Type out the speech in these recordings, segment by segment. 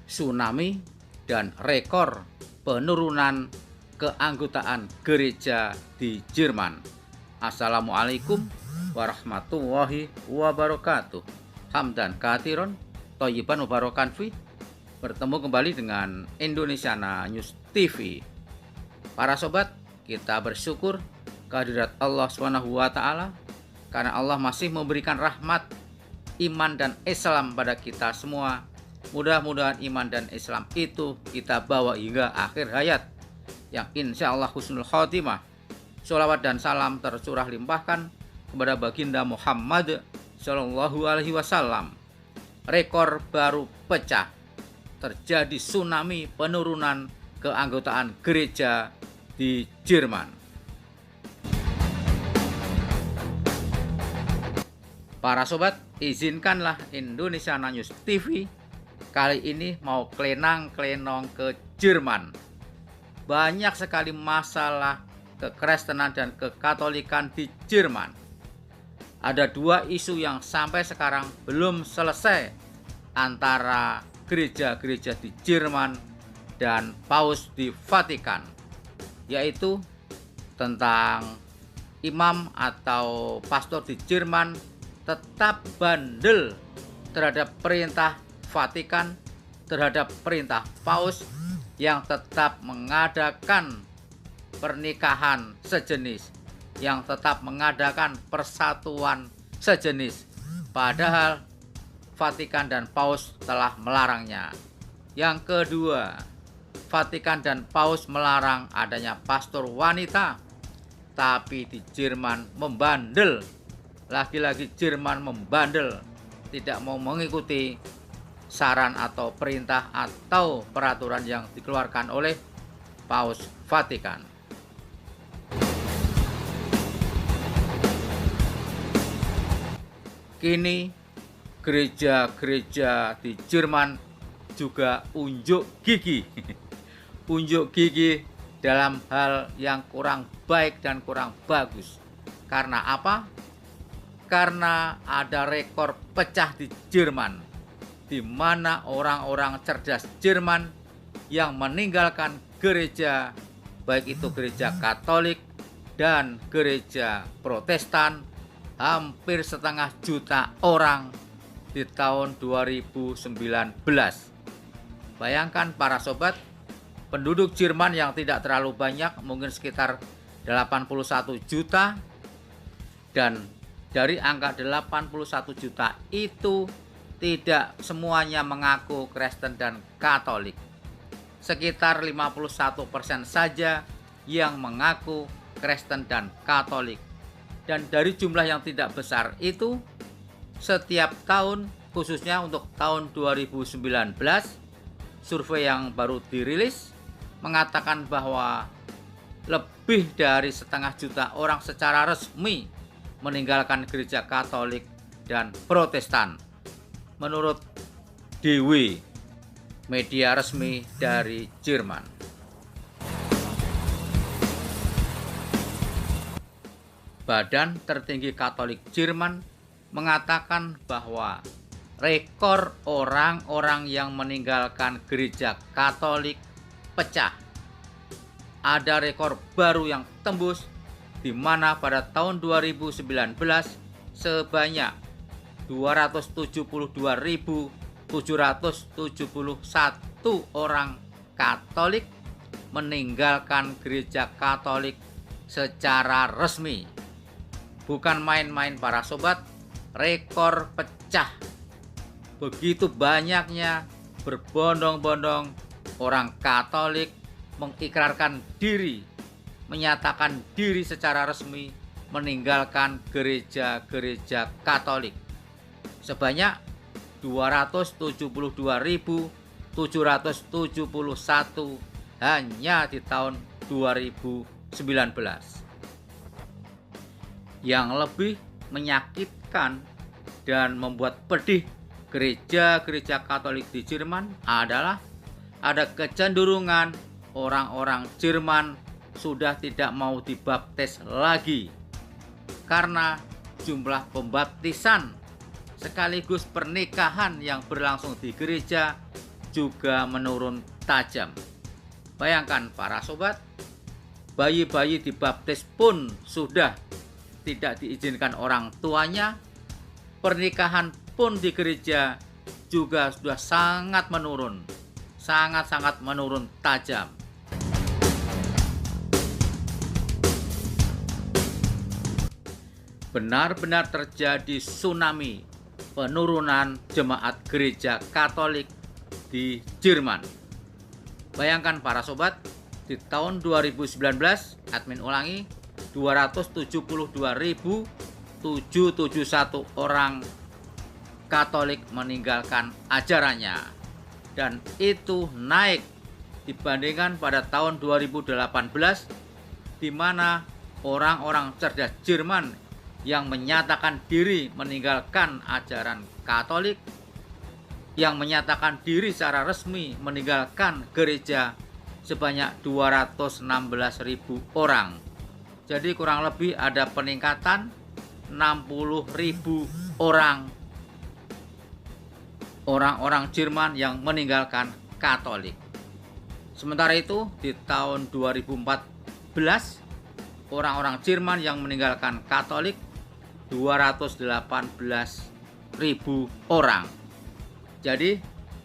tsunami, dan rekor penurunan keanggotaan gereja di Jerman. Assalamualaikum warahmatullahi wabarakatuh. Hamdan katsiron thayyiban mubarakan fi. Bertemu kembali dengan Indonesiana News TV. Para sobat, kita bersyukur kehadirat Allah SWT karena Allah masih memberikan rahmat, iman dan Islam pada kita semua. Mudah-mudahan iman dan Islam itu kita bawa hingga akhir hayat, yang insya Allah husnul khotimah. Sholawat dan salam tercurah limpahkan kepada baginda Muhammad Shallallahu Alaihi Wasallam. Rekor baru pecah, terjadi tsunami penurunan keanggotaan gereja di Jerman. Para sobat, izinkanlah Indonesiana News TV kali ini mau klenang-klenong ke Jerman. Banyak sekali masalah kekristenan dan kekatolikan di Jerman. Ada dua isu yang sampai sekarang belum selesai antara gereja-gereja di Jerman dan Paus di Vatikan, yaitu tentang imam atau pastor di Jerman tetap bandel terhadap perintah Vatikan, terhadap perintah Paus yang tetap mengadakan pernikahan sejenis, yang tetap mengadakan persatuan sejenis, padahal Vatikan dan Paus telah melarangnya. Yang kedua, Vatikan dan Paus melarang adanya pastor wanita, tapi di Jerman membandel. Lagi-lagi Jerman membandel, tidak mau mengikuti saran atau perintah atau peraturan yang dikeluarkan oleh Paus Vatikan. Kini gereja-gereja di Jerman juga unjuk gigi. Unjuk gigi dalam hal yang kurang baik dan kurang bagus. Karena apa? Karena ada rekor pecah di Jerman, di mana orang-orang cerdas Jerman yang meninggalkan gereja, baik itu gereja Katolik dan gereja Protestan, hampir 1,5 juta orang di tahun 2019. Bayangkan para sobat, penduduk Jerman yang tidak terlalu banyak, mungkin sekitar 81 juta, dan dari angka 81 juta itu tidak semuanya mengaku Kristen dan Katolik. Sekitar 51% saja yang mengaku Kristen dan Katolik. Dan dari jumlah yang tidak besar itu, setiap tahun, khususnya untuk tahun 2019, survei yang baru dirilis mengatakan bahwa lebih dari 1,5 juta orang secara resmi meninggalkan gereja Katolik dan Protestan, menurut DW, media resmi dari Jerman. Badan tertinggi Katolik Jerman mengatakan bahwa rekor orang-orang yang meninggalkan gereja Katolik pecah. Ada rekor baru yang tembus, di mana pada tahun 2019 sebanyak 272.771 orang Katolik meninggalkan gereja Katolik secara resmi. Bukan main-main para sobat, rekor pecah. Begitu banyaknya berbondong-bondong orang Katolik mengikrarkan diri, menyatakan diri secara resmi meninggalkan gereja-gereja Katolik. Sebanyak 272.771 hanya di tahun 2019. Yang lebih menyakitkan dan membuat pedih gereja-gereja Katolik di Jerman adalah ada kecenderungan orang-orang Jerman sudah tidak mau dibaptis lagi karena jumlah pembaptisan sekaligus pernikahan yang berlangsung di gereja juga menurun tajam. Bayangkan para sobat, bayi-bayi dibaptis pun sudah tidak diizinkan orang tuanya. Pernikahan pun di gereja juga sudah sangat menurun, sangat-sangat menurun tajam. Benar-benar terjadi tsunami penurunan jemaat gereja Katolik di Jerman. Bayangkan para sobat, di tahun 2019, admin ulangi, 272.771 orang Katolik meninggalkan ajarannya. Dan itu naik dibandingkan pada tahun 2018, di mana orang-orang cerdas Jerman yang menyatakan diri meninggalkan ajaran Katolik, yang menyatakan diri secara resmi meninggalkan gereja sebanyak 216.000 orang. Jadi kurang lebih ada peningkatan 60.000 orang-orang Jerman yang meninggalkan Katolik. Sementara itu di tahun 2014 orang-orang Jerman yang meninggalkan Katolik 218.000 orang. Jadi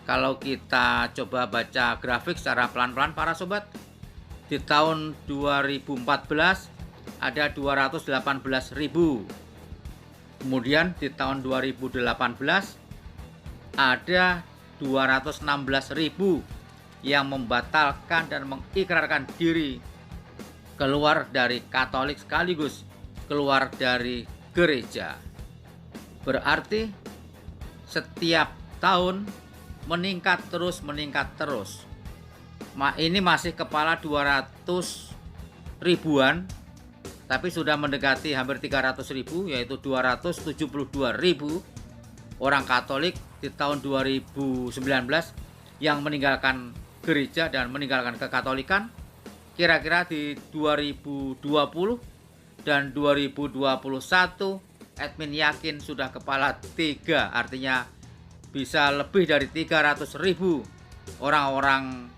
kalau kita coba baca grafik secara pelan-pelan para sobat, di tahun 2014 ada 218.000. Kemudian di tahun 2018 ada 216.000 yang membatalkan dan mengikrarkan diri keluar dari Katolik sekaligus keluar dari gereja. Berarti setiap tahun meningkat terus. Ini masih kepala 200 ribuan, tapi sudah mendekati hampir 300.000, yaitu 272.000 orang Katolik di tahun 2019 yang meninggalkan gereja dan meninggalkan kekatolikan. Kira-kira di 2020 dan 2021 admin yakin sudah kepala 3, artinya bisa lebih dari 300.000 orang-orang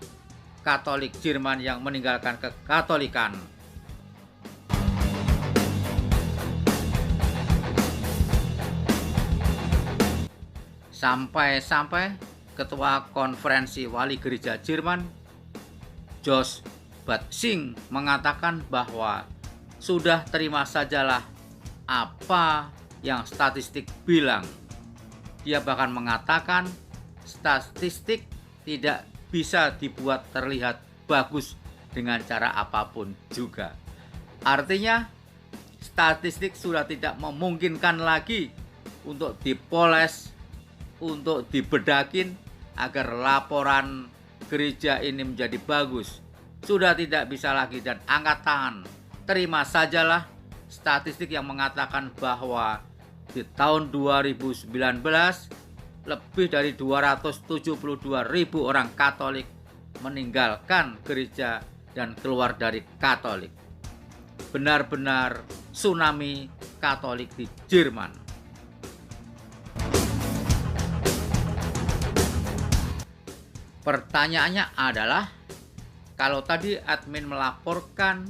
Katolik Jerman yang meninggalkan kekatolikan. Sampai-sampai Ketua Konferensi Wali Gereja Jerman, Jos Batsing, mengatakan bahwa sudah terima sajalah apa yang statistik bilang. Dia bahkan mengatakan statistik tidak bisa dibuat terlihat bagus dengan cara apapun juga. Artinya statistik sudah tidak memungkinkan lagi untuk dipoles, untuk dibedakin agar laporan gereja ini menjadi bagus. Sudah tidak bisa lagi, dan angkat tangan, terima sajalah statistik yang mengatakan bahwa di tahun 2019 lebih dari 272.000 orang Katolik meninggalkan gereja dan keluar dari Katolik. Benar-benar tsunami Katolik di Jerman. Pertanyaannya adalah, kalau tadi admin melaporkan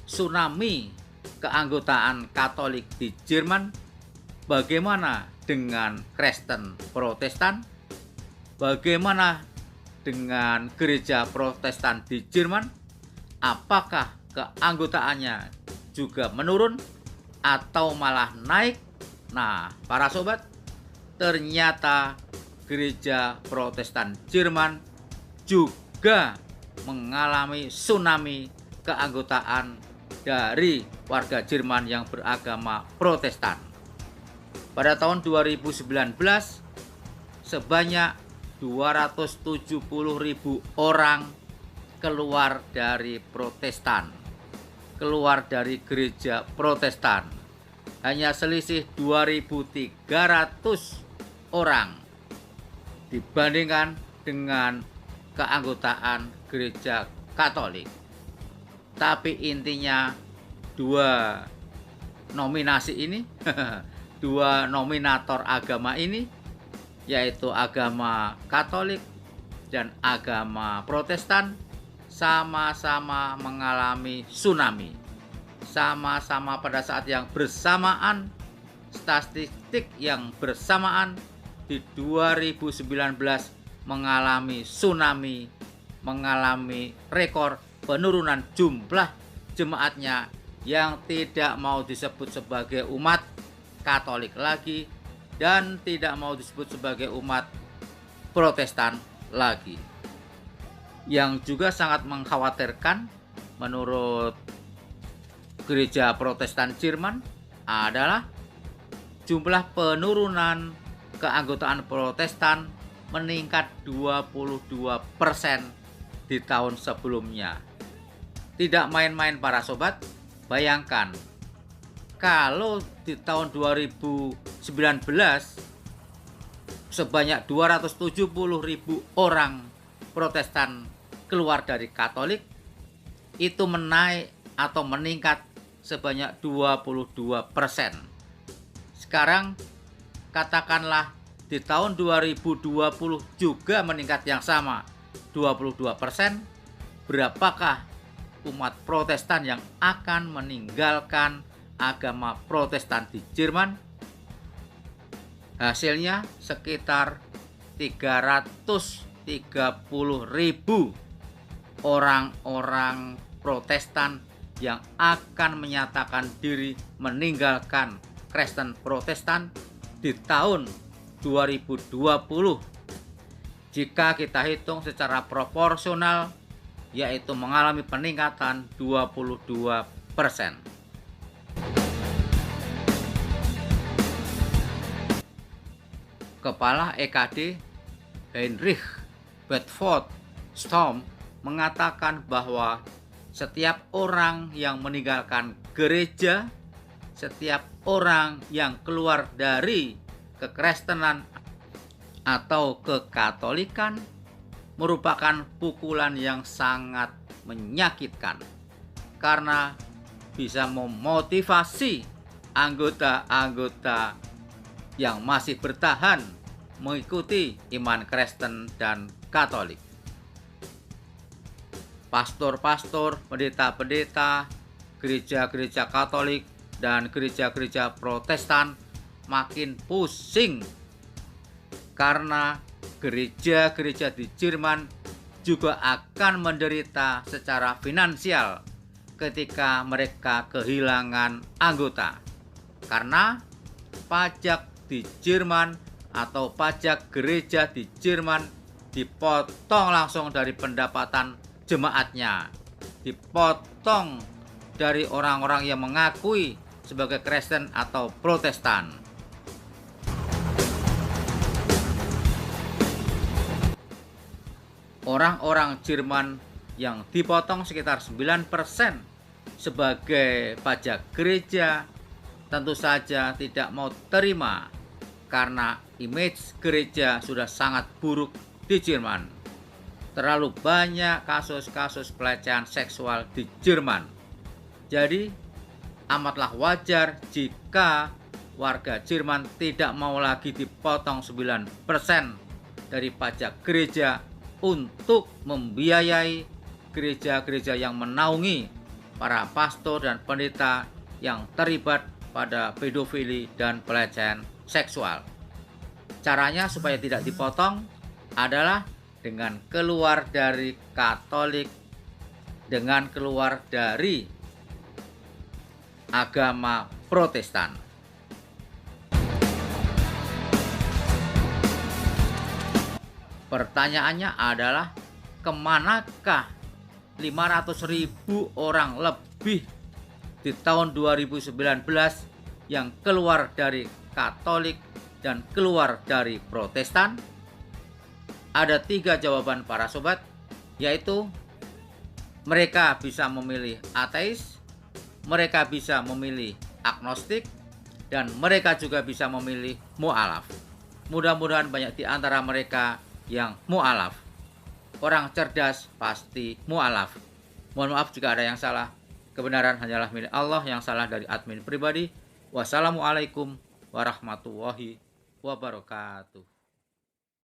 tsunami keanggotaan Katolik di Jerman, bagaimana dengan Kristen Protestan? Bagaimana dengan gereja Protestan di Jerman? Apakah keanggotaannya juga menurun atau malah naik? Nah, para sobat, ternyata gereja Protestan Jerman juga mengalami tsunami keanggotaan dari warga Jerman yang beragama Protestan. Pada tahun 2019 sebanyak 270.000 orang keluar dari Protestan, keluar dari gereja Protestan. Hanya selisih 2.300 orang dibandingkan dengan keanggotaan gereja Katolik. Tapi intinya dua nominasi ini dua nominator agama ini, yaitu agama Katolik dan agama Protestan sama-sama mengalami tsunami. Sama-sama pada saat yang bersamaan, statistik yang bersamaan di 2019 mengalami tsunami, mengalami rekor penurunan jumlah jemaatnya yang tidak mau disebut sebagai umat Katolik lagi dan tidak mau disebut sebagai umat Protestan lagi. Yang juga sangat mengkhawatirkan menurut gereja Protestan Jerman adalah jumlah penurunan keanggotaan Protestan meningkat 22% di tahun sebelumnya. Tidak main-main para sobat, bayangkan kalau di tahun 2019 sebanyak 270.000 orang Protestan keluar dari Katolik, itu menaik atau meningkat sebanyak 22%. Sekarang katakanlah di tahun 2020 juga meningkat yang sama 22%, berapakah umat Protestan yang akan meninggalkan agama Protestan di Jerman? Hasilnya sekitar 330.000 orang-orang Protestan yang akan menyatakan diri meninggalkan Kristen Protestan di tahun 2020. Jika kita hitung secara proporsional, yaitu mengalami peningkatan 22%. Kepala EKD Heinrich Bedford Storm mengatakan bahwa setiap orang yang meninggalkan gereja, setiap orang yang keluar dari kekristenan atau kekatolikan merupakan pukulan yang sangat menyakitkan karena bisa memotivasi anggota-anggota yang masih bertahan mengikuti iman Kristen dan Katolik. Pastor-pastor, pendeta-pendeta, gereja-gereja Katolik dan gereja-gereja Protestan makin pusing karena gereja-gereja di Jerman juga akan menderita secara finansial ketika mereka kehilangan anggota, karena pajak di Jerman atau pajak gereja di Jerman dipotong langsung dari pendapatan jemaatnya, dipotong dari orang-orang yang mengakui sebagai Kristen atau Protestan. Orang-orang Jerman yang dipotong sekitar 9% sebagai pajak gereja tentu saja tidak mau terima karena image gereja sudah sangat buruk di Jerman. Terlalu banyak kasus-kasus pelecehan seksual di Jerman. Jadi amatlah wajar jika warga Jerman tidak mau lagi dipotong 9% dari pajak gereja untuk membiayai gereja-gereja yang menaungi para pastor dan pendeta yang terlibat pada pedofili dan pelecehan seksual. Caranya supaya tidak dipotong adalah dengan keluar dari Katolik, dengan keluar dari agama Protestan. Pertanyaannya adalah, kemanakah 500.000 orang lebih di tahun 2019 yang keluar dari Katolik dan keluar dari Protestan? Ada 3 jawaban para sobat, yaitu mereka bisa memilih ateis, mereka bisa memilih agnostik, dan mereka juga bisa memilih mu'alaf. Mudah-mudahan banyak di antara mereka yang mu'alaf. Orang cerdas pasti mu'alaf. Mohon maaf jika ada yang salah. Kebenaran hanyalah milik Allah, yang salah dari admin pribadi. Wassalamualaikum warahmatullahi wabarakatuh.